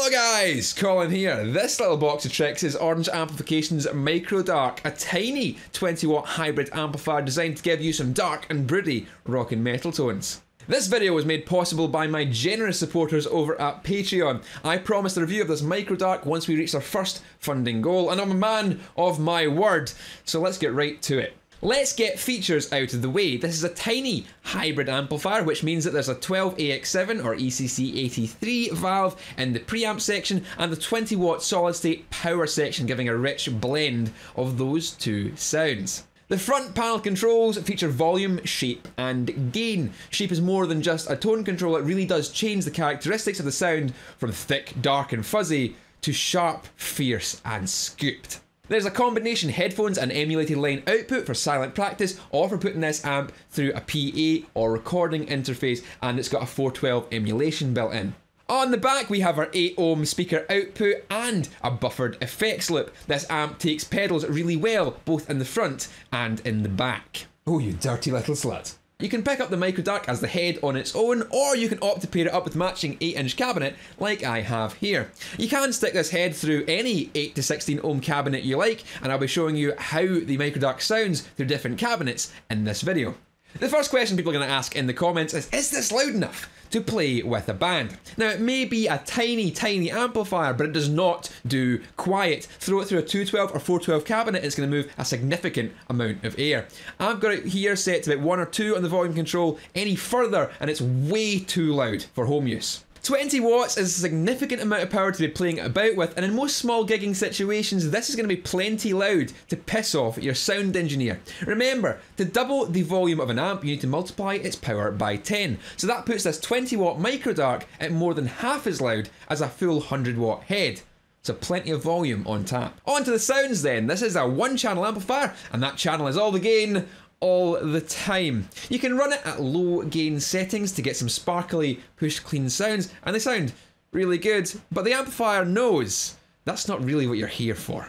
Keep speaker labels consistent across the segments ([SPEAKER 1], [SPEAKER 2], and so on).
[SPEAKER 1] Hello guys, Colin here. This little box of tricks is Orange Amplification's Micro Dark, a tiny 20 watt hybrid amplifier designed to give you some dark and broody rock and metal tones. This video was made possible by my generous supporters over at Patreon. I promised a review of this Micro Dark once we reached our first funding goal, and I'm a man of my word, so let's get right to it. Let's get features out of the way. This is a tiny hybrid amplifier, which means that there's a 12AX7 or ECC83 valve in the preamp section and the 20 watt solid state power section, giving a rich blend of those two sounds. The front panel controls feature volume, shape and gain. Shape is more than just a tone control, it really does change the characteristics of the sound from thick, dark and fuzzy to sharp, fierce and scooped. There's a combination headphones and emulated line output for silent practice or for putting this amp through a PA or recording interface, and it's got a 412 emulation built in. On the back we have our 8 ohm speaker output and a buffered effects loop. This amp takes pedals really well, both in the front and in the back. Oh, you dirty little slut. You can pick up the Micro Dark as the head on its own, or you can opt to pair it up with matching 8-inch cabinet like I have here. You can stick this head through any 8 to 16 ohm cabinet you like, and I'll be showing you how the Micro Dark sounds through different cabinets in this video. The first question people are going to ask in the comments is this loud enough to play with a band? Now it may be a tiny amplifier, but it does not do quiet. Throw it through a 212 or 412 cabinet, it's going to move a significant amount of air. I've got it here set to about 1 or 2 on the volume control. Any further and it's way too loud for home use. 20 watts is a significant amount of power to be playing about with, and in most small gigging situations this is going to be plenty loud to piss off your sound engineer. Remember, to double the volume of an amp you need to multiply its power by 10, so that puts this 20 watt Micro Dark at more than half as loud as a full 100 watt head. So plenty of volume on tap. On to the sounds then. This is a 1-channel amplifier, and that channel is all the gain all the time. You can run it at low gain settings to get some sparkly push clean sounds, and they sound really good, but the amplifier knows that's not really what you're here for.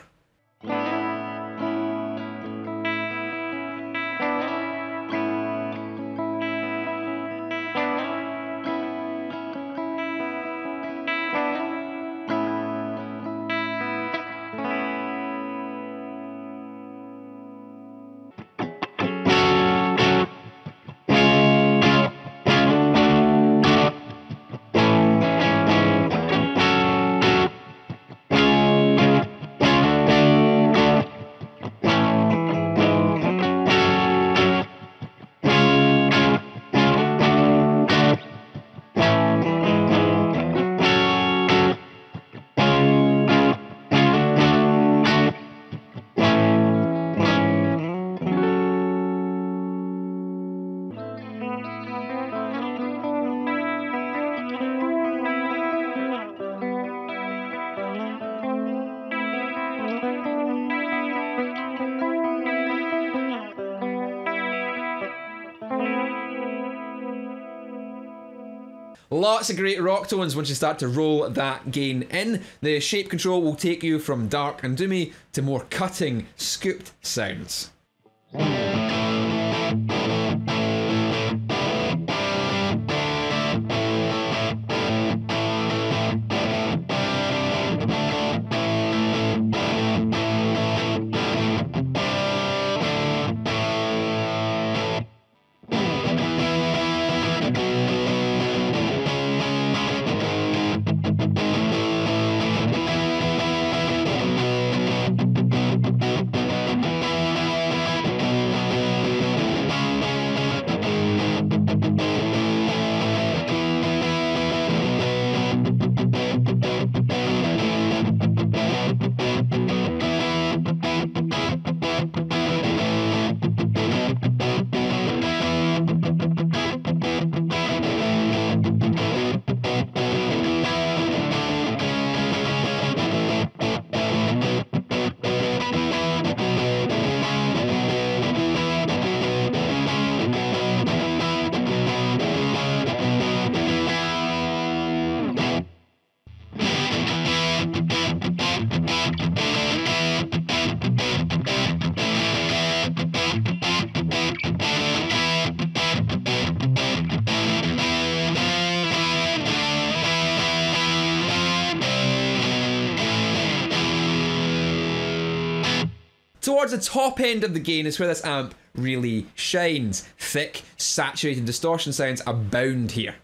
[SPEAKER 1] Lots of great rock tones once you start to roll that gain in. The shape control will take you from dark and doomy to more cutting, scooped sounds. Towards the top end of the gain is where this amp really shines. Thick, saturated distortion sounds abound here.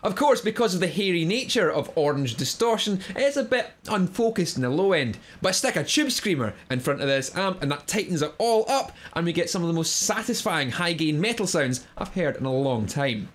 [SPEAKER 1] Of course, because of the hairy nature of orange distortion, it's a bit unfocused in the low end, but stick a tube screamer in front of this amp and that tightens it all up, and we get some of the most satisfying high gain metal sounds I've heard in a long time.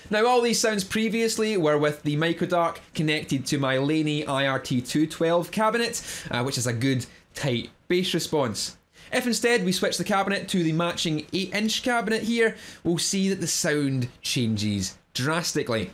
[SPEAKER 1] Now, all these sounds previously were with the microdark connected to my Laney IRT212 cabinet, which is a good tight bass response. If instead we switch the cabinet to the matching 8-inch cabinet here, we'll see that the sound changes drastically.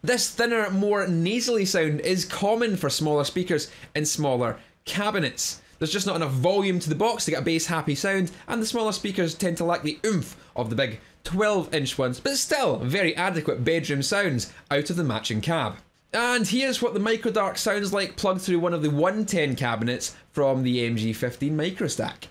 [SPEAKER 1] This thinner, more nasally sound is common for smaller speakers in smaller cabinets. There's just not enough volume to the box to get a bass happy sound, and the smaller speakers tend to lack the oomph of the big 12-inch ones, but still very adequate bedroom sounds out of the matching cab. And here's what the Micro Dark sounds like plugged through one of the 110 cabinets from the MG15 Microstack.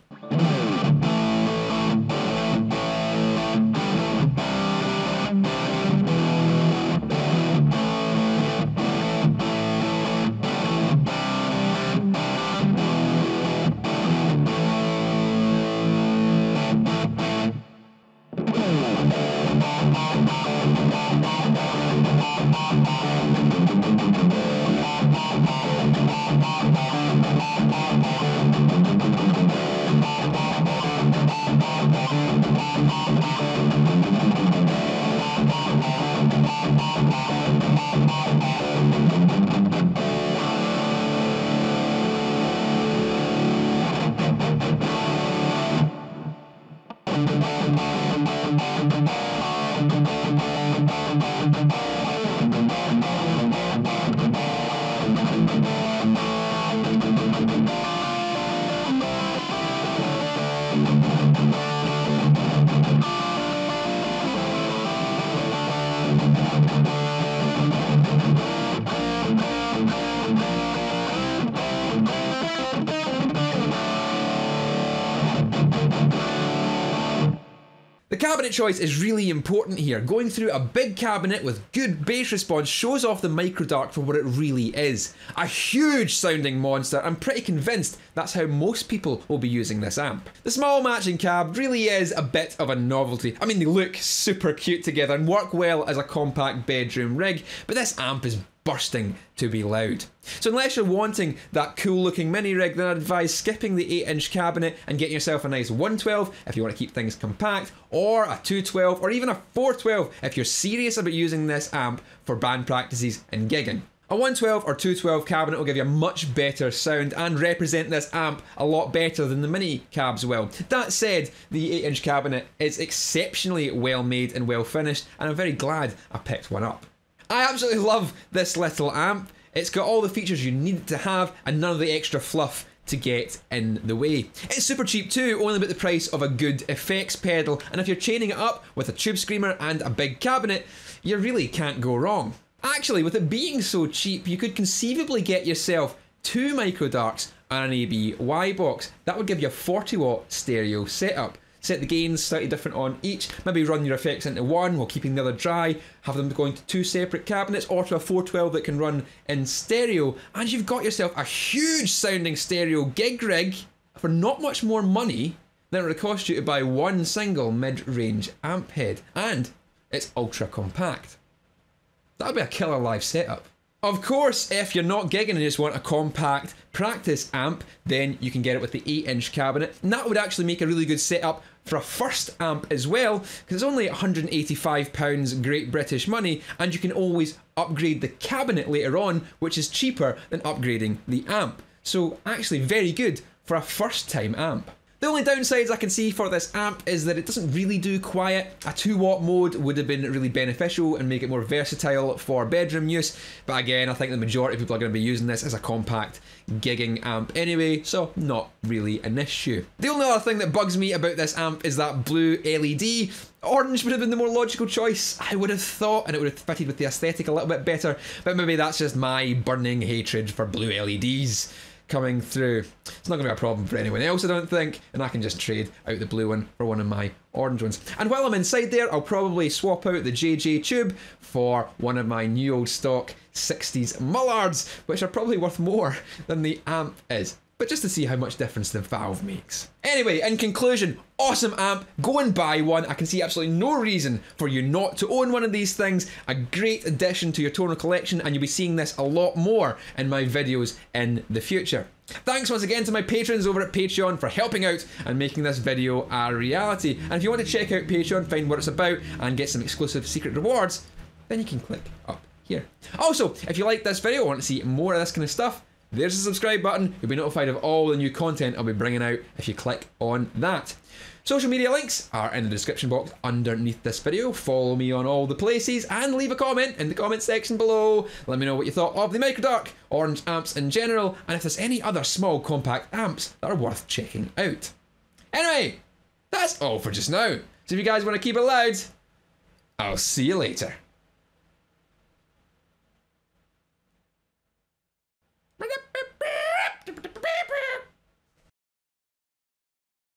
[SPEAKER 1] The cabinet choice is really important here. Going through a big cabinet with good bass response shows off the Micro Dark for what it really is. A huge sounding monster. I'm pretty convinced that's how most people will be using this amp. The small matching cab really is a bit of a novelty. I mean, they look super cute together and work well as a compact bedroom rig, but this amp is bursting to be loud. So unless you're wanting that cool looking mini rig, then I'd advise skipping the 8-inch cabinet and getting yourself a nice 112 if you want to keep things compact, or a 212 or even a 412 if you're serious about using this amp for band practices and gigging. A 112 or 212 cabinet will give you a much better sound and represent this amp a lot better than the mini cabs will. That said, the 8-inch cabinet is exceptionally well made and well finished, and I'm very glad I picked one up. I absolutely love this little amp. It's got all the features you need it to have and none of the extra fluff to get in the way. It's super cheap too, only about the price of a good effects pedal, and if you're chaining it up with a tube screamer and a big cabinet, you really can't go wrong. Actually, with it being so cheap, you could conceivably get yourself 2 Micro Darks and an ABY box. That would give you a 40-watt stereo setup. Set the gains slightly different on each, maybe run your effects into one while keeping the other dry, have them going to 2 separate cabinets, or to a 412 that can run in stereo, and you've got yourself a huge sounding stereo gig rig for not much more money than it would cost you to buy one single mid-range amp head, and it's ultra compact. That would be a killer live setup. Of course, if you're not gigging and just want a compact practice amp, then you can get it with the 8-inch cabinet, and that would actually make a really good setup for a first amp as well, because it's only £185 Great British money, and you can always upgrade the cabinet later on, which is cheaper than upgrading the amp. So actually very good for a first time amp. The only downsides I can see for this amp is that it doesn't really do quiet. A 2-watt mode would have been really beneficial and make it more versatile for bedroom use, but again, I think the majority of people are going to be using this as a compact gigging amp anyway, so not really an issue. The only other thing that bugs me about this amp is that blue LED. Orange would have been the more logical choice, I would have thought, and it would have fitted with the aesthetic a little bit better, but maybe that's just my burning hatred for blue LEDs coming through. It's not going to be a problem for anyone else, I don't think, and I can just trade out the blue one for one of my orange ones. And while I'm inside there, I'll probably swap out the JJ tube for one of my new old stock 60s Mullards, which are probably worth more than the amp is, but just to see how much difference the valve makes. Anyway, in conclusion, awesome amp, go and buy one. I can see absolutely no reason for you not to own one of these things. A great addition to your tonal collection, and you'll be seeing this a lot more in my videos in the future. Thanks once again to my patrons over at Patreon for helping out and making this video a reality. And if you want to check out Patreon, find what it's about, and get some exclusive secret rewards, then you can click up here. Also, if you like this video and want to see more of this kind of stuff, there's the subscribe button. You'll be notified of all the new content I'll be bringing out if you click on that. Social media links are in the description box underneath this video. Follow me on all the places and leave a comment in the comment section below. Let me know what you thought of the Microdark, Orange amps in general, and if there's any other small compact amps that are worth checking out. Anyway, that's all for just now. So if you guys want to keep it loud, I'll see you later.